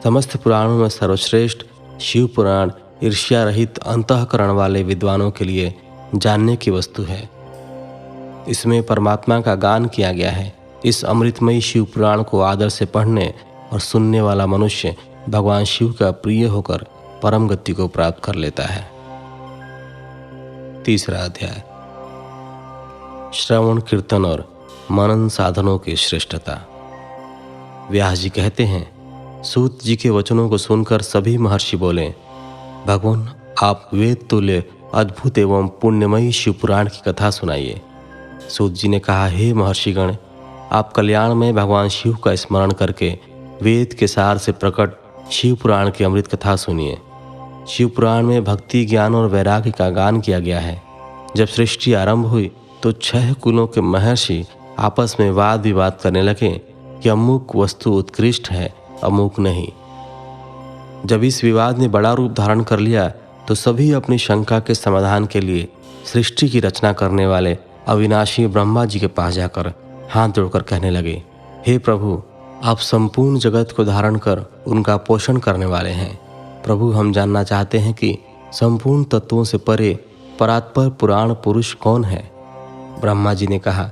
समस्त पुराणों में सर्वश्रेष्ठ शिव पुराण ईर्ष्या रहित अंतःकरण वाले विद्वानों के लिए जानने की वस्तु है। इसमें परमात्मा का गान किया गया है। इस अमृतमयी शिव पुराण को आदर से पढ़ने और सुनने वाला मनुष्य भगवान शिव का प्रिय होकर परम गति को प्राप्त कर लेता है। तीसरा अध्याय, श्रवण कीर्तन और मनन साधनों की श्रेष्ठता। व्यास जी कहते हैं, सूत जी के वचनों को सुनकर सभी महर्षि बोले, भगवान आप वेद तुल्य अद्भुत एवं पुण्यमयी शिव पुराण की कथा सुनाइए। सूत जी ने कहा, हे महर्षिगण, आप कल्याण में भगवान शिव का स्मरण करके वेद के सार से प्रकट शिव पुराण की अमृत कथा सुनिए। शिव पुराण में भक्ति, ज्ञान और वैराग्य का गान किया गया है। जब सृष्टि आरंभ हुई तो 6 कुलों के महर्षि आपस में वाद विवाद करने लगे कि अमुक वस्तु उत्कृष्ट है, अमुक नहीं। जब इस विवाद ने बड़ा रूप धारण कर लिया तो सभी अपनी शंका के समाधान के लिए सृष्टि की रचना करने वाले अविनाशी ब्रह्मा जी के पास जाकर हाथ जोड़कर कहने लगे, हे प्रभु, आप संपूर्ण जगत को धारण कर उनका पोषण करने वाले हैं। प्रभु, हम जानना चाहते हैं कि संपूर्ण तत्वों से परे परात्पर पुराण पुरुष कौन है। ब्रह्मा जी ने कहा,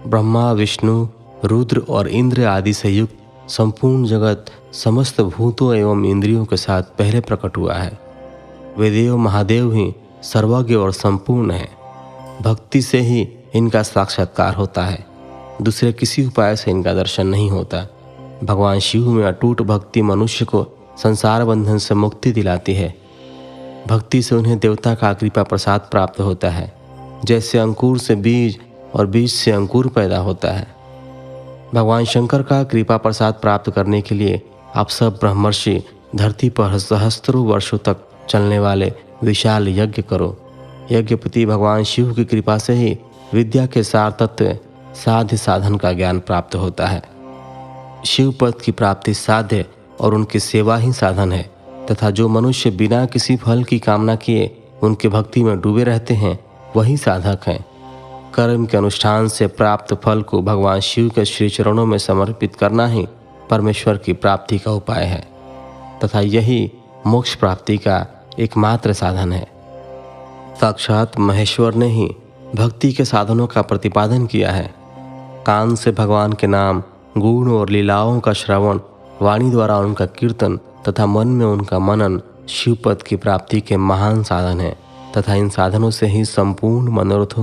ब्रह्मा, विष्णु, रुद्र और इंद्र आदि से युक्त संपूर्ण जगत समस्त भूतों एवं इंद्रियों के साथ पहले प्रकट हुआ है। वे देव महादेव ही सर्वज्ञ और संपूर्ण है। भक्ति से ही इनका साक्षात्कार होता है, दूसरे किसी उपाय से इनका दर्शन नहीं होता। भगवान शिव में अटूट भक्ति मनुष्य को संसार बंधन से मुक्ति दिलाती है। भक्ति से उन्हें देवता का कृपा प्रसाद प्राप्त होता है। जैसे अंकुर से बीज और बीज से अंकुर पैदा होता है। भगवान शंकर का कृपा प्रसाद प्राप्त करने के लिए आप सब ब्रह्मर्षि धरती पर सहस्त्रों वर्षों तक चलने वाले विशाल यज्ञ करो। यज्ञपति भगवान शिव की कृपा से ही विद्या के सार तत्व साध्य साधन का ज्ञान प्राप्त होता है। शिव पद की प्राप्ति साध्य और उनकी सेवा ही साधन है तथा जो मनुष्य बिना किसी फल की कामना किए उनके भक्ति में डूबे रहते हैं वही साधक हैं। कर्म के अनुष्ठान से प्राप्त फल को भगवान शिव के श्री चरणों में समर्पित करना ही परमेश्वर की प्राप्ति का उपाय है तथा यही मोक्ष प्राप्ति का एकमात्र साधन है। साक्षात महेश्वर ने ही भक्ति के साधनों का प्रतिपादन किया है। कान से भगवान के नाम, गुण और लीलाओं का श्रवण, वाणी द्वारा उनका कीर्तन तथा मन में उनका मनन शिव पद की प्राप्ति के महान साधन है तथा इन साधनों से ही संपूर्ण मनोरथों